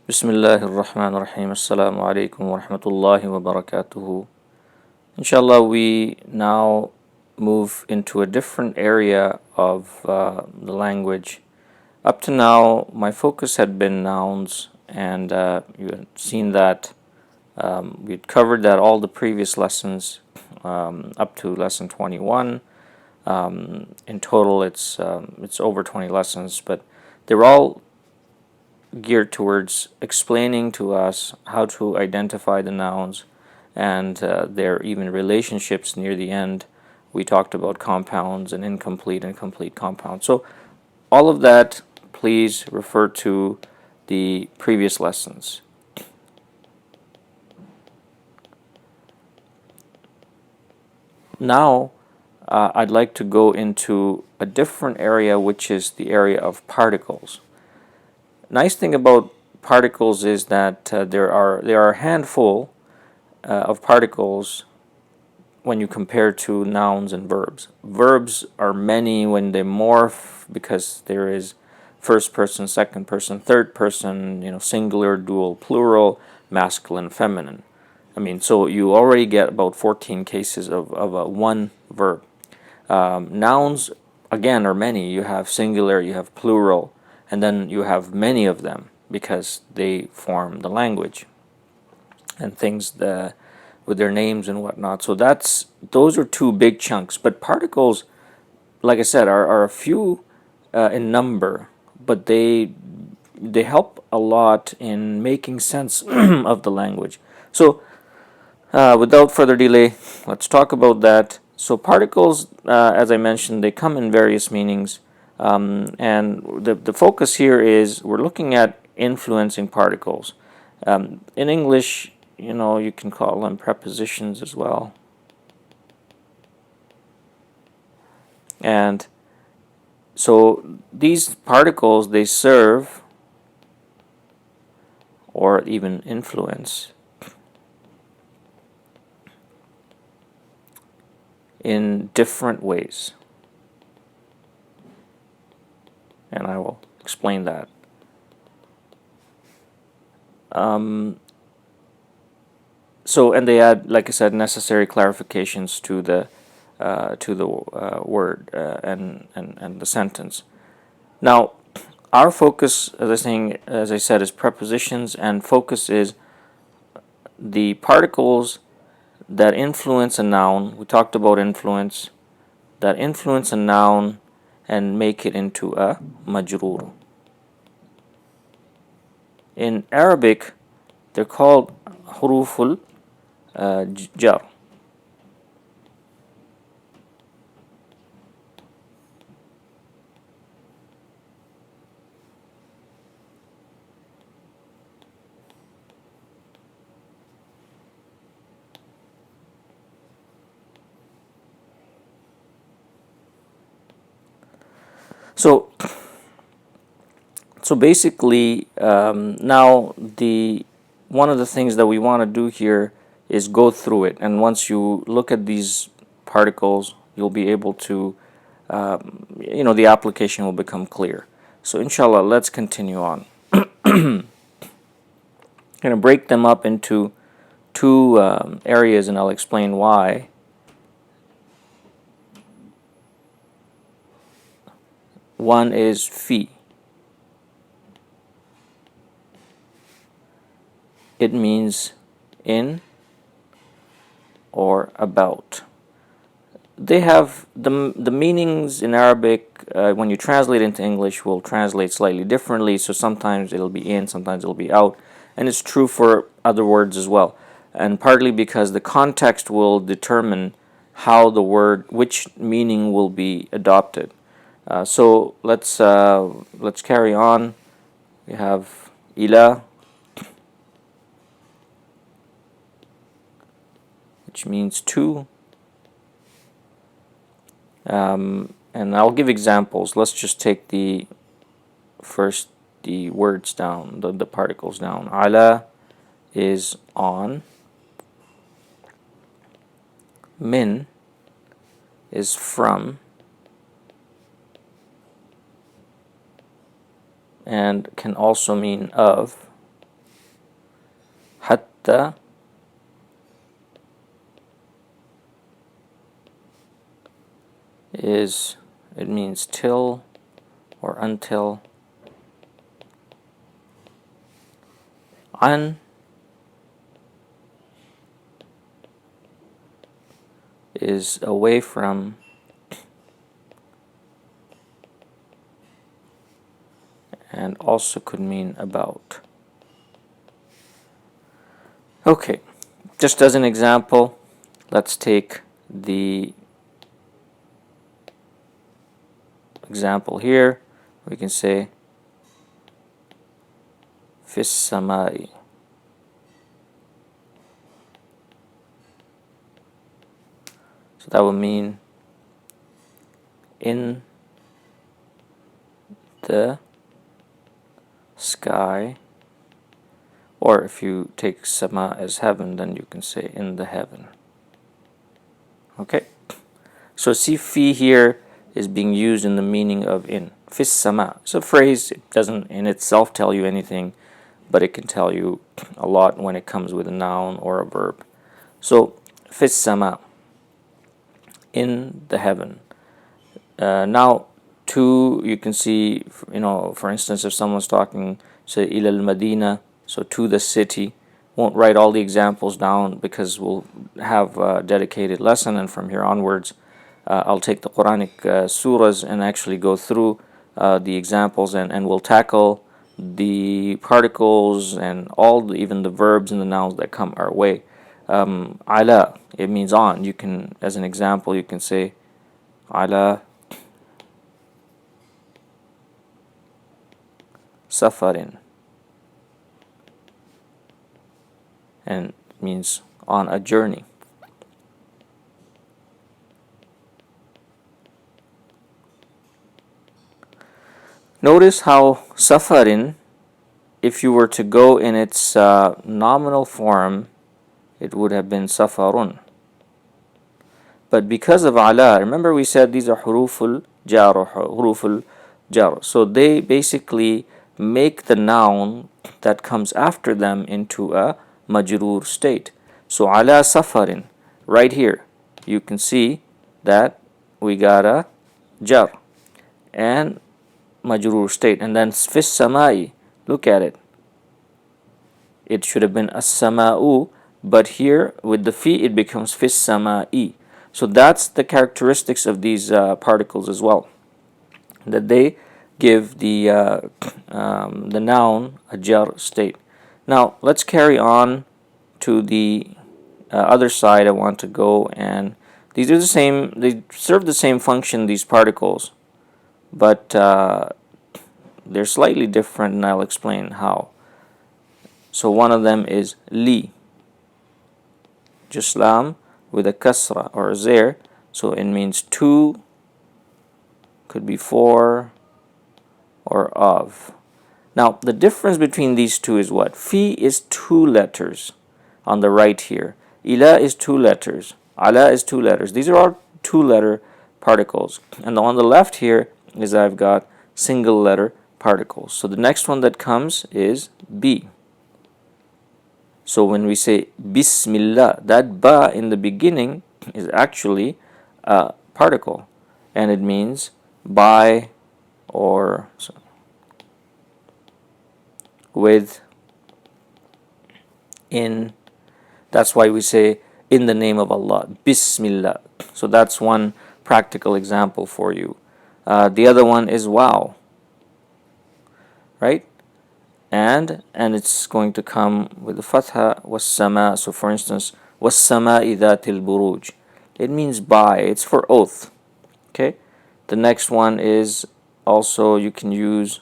Bismillahir Rahmanir Rahim. Assalamu alaikum wa rahmatullahi wa barakatuhu. Inshallah, we now move into a different area of the language. Up to now, my focus had been nouns, and you had seen that we'd covered that all the previous lessons up to lesson 21. In total, it's over 20 lessons, but they're all geared towards explaining to us how to identify the nouns and their even relationships near the end. We talked about compounds and incomplete and complete compounds. So all of that, please refer to the previous lessons. Now, I'd like to go into a different area, which is the area of particles. Nice thing about particles is that there are a handful of particles when you compare to nouns and verbs. Verbs are many when they morph because there is first person, second person, third person, singular, dual, plural, masculine, feminine. So you already get about 14 cases of one verb. Nouns, again, are many. You have singular, you have plural, and then you have many of them because they form the language and things with their names and whatnot. So those are two big chunks. But particles, like I said, are a few in number, but they help a lot in making sense of the language. So without further delay, let's talk about that. So particles, as I mentioned, they come in various meanings. And the focus here is we're looking at influencing particles. In English, you can call them prepositions as well. And so these particles, they serve or even influence in different ways. And I will explain that. And they add, like I said, necessary clarifications to the word and the sentence. Now, our focus, as I said, is prepositions, and focus is the particles that influence a noun. We talked about influence, that influence a noun and make it into a majroor. In Arabic, they're called huruful jar. So basically, now one of the things that we want to do here is go through it, and once you look at these particles, you'll be able to, the application will become clear. So inshallah, let's continue on. I'm going to break them up into two areas, and I'll explain why. One is fi. It means in or about. They have the meanings in Arabic, when you translate into English, will translate slightly differently. So sometimes it'll be in, sometimes it'll be out. And it's true for other words as well. And partly because the context will determine how the word, which meaning will be adopted. So let's carry on. We have ila, which means to. And I'll give examples. Let's just take the words down, the particles down. Ala is on. Min is from. And can also mean of. the is, it means till or until. An is away from, and also could mean about. Okay, just as an example, let's take the example here. We can say fis samai. So that will mean in the sky, or if you take sama as heaven, then you can say in the heaven. Okay, so see, fi here is being used in the meaning of in. Fis sama. It's a phrase. It doesn't in itself tell you anything, but it can tell you a lot when it comes with a noun or a verb. So fis sama, in the heaven. Now, to, you can see, for instance, if someone's talking, say ila al-Madina, so to the city. Won't write all the examples down because we'll have a dedicated lesson, and from here onwards I'll take the Quranic surahs and actually go through the examples, and we'll tackle the particles and even the verbs and the nouns that come our way. Ala, it means on. You can, as an example, you can say ala safarin, and it means on a journey. Notice how safarin, if you were to go in its nominal form, it would have been safarun. But because of ala, remember we said these are huruful jar or huruful jar. So they basically make the noun that comes after them into a majroor state. So ala safarin, right here, you can see that we got a jar and majroor state, and then fis samai, look at it. It should have been as-sama'u, but here with the fi it becomes fis samai. So that's the characteristics of these particles as well, that they give the noun a jar state. Now let's carry on to the other side. I want to go, and these are the same, they serve the same function, these particles, but they're slightly different, and I'll explain how. So one of them is li, just lam with a kasra or a zer, so it means to, could be for or of. Now the difference between these two is what? Fi is 2 letters on the right here. Ila is 2 letters. Ala is 2 letters. These are all 2-letter particles. And on the left here is I've got single letter particles. So the next one that comes is B. So when we say Bismillah, that ba in the beginning is actually a particle, and it means by or with, in. That's why we say in the name of Allah, Bismillah. So that's one practical example for you. The other one is wow, right? And it's going to come with the fatha was sama. So for instance, was sama'i dhatil buruj, it means by, it's for oath. Okay, the next one is also, you can use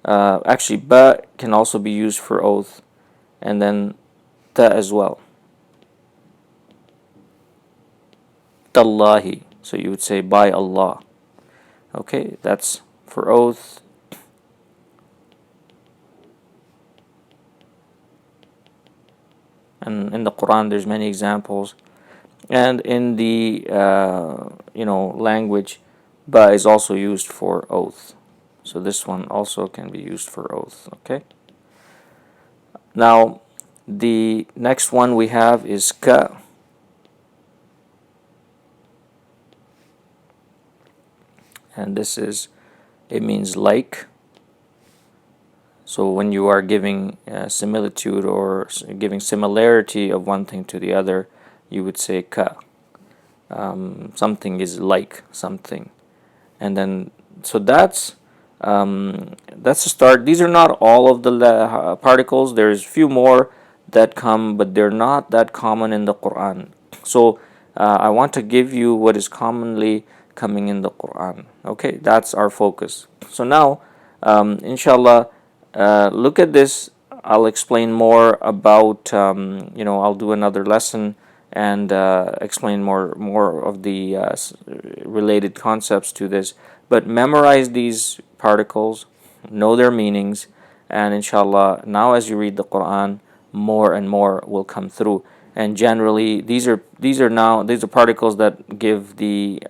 actually ba can also be used for oath, and then ta as well, tallahi, so you would say by Allah. Okay, that's for oath. And in the Quran there's many examples, and in the language, ba is also used for oath. So this one also can be used for oath. Okay, now The next one we have is ka, and it means like. So when you are giving similitude or giving similarity of one thing to the other, you would say ka. Something is like something, and then so that's the start. These are not all of the particles. There's few more that come, but they're not that common in the Quran. So I want to give you what is commonly coming in the Quran. Okay, that's our focus. So now, inshallah, look at this. I'll explain more about, I'll do another lesson and explain more of the related concepts to this. But memorize these particles, know their meanings, and inshallah, now as you read the Quran, more and more will come through. And generally, these are particles that give the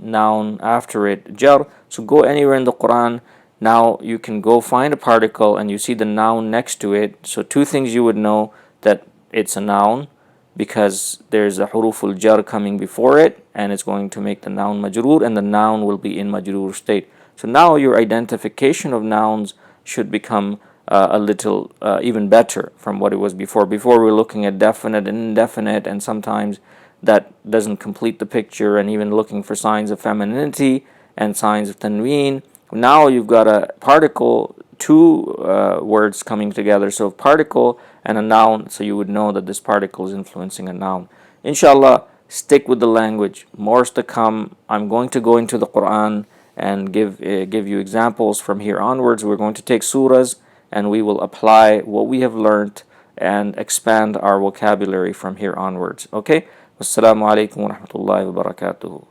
noun after it jar. So go anywhere in the Quran. Now you can go find a particle and you see the noun next to it. So two things you would know that it's a noun, because there's a huruful jar coming before it, and it's going to make the noun majroor, and the noun will be in majroor state. So now your identification of nouns should become a little even better from what it was before. Before we were looking at definite and indefinite, and sometimes that doesn't complete the picture, and even looking for signs of femininity and signs of tanween. Now you've got a particle, two words coming together, so a particle and a noun, so you would know that this particle is influencing a noun. Inshallah, stick with the language. More's to come. I'm going to go into the Quran and give you examples from here onwards. We're going to take surahs and we will apply what we have learned and expand our vocabulary from here onwards. Okay? Wassalamu alaikum wa rahmatullahi wa barakatuhu.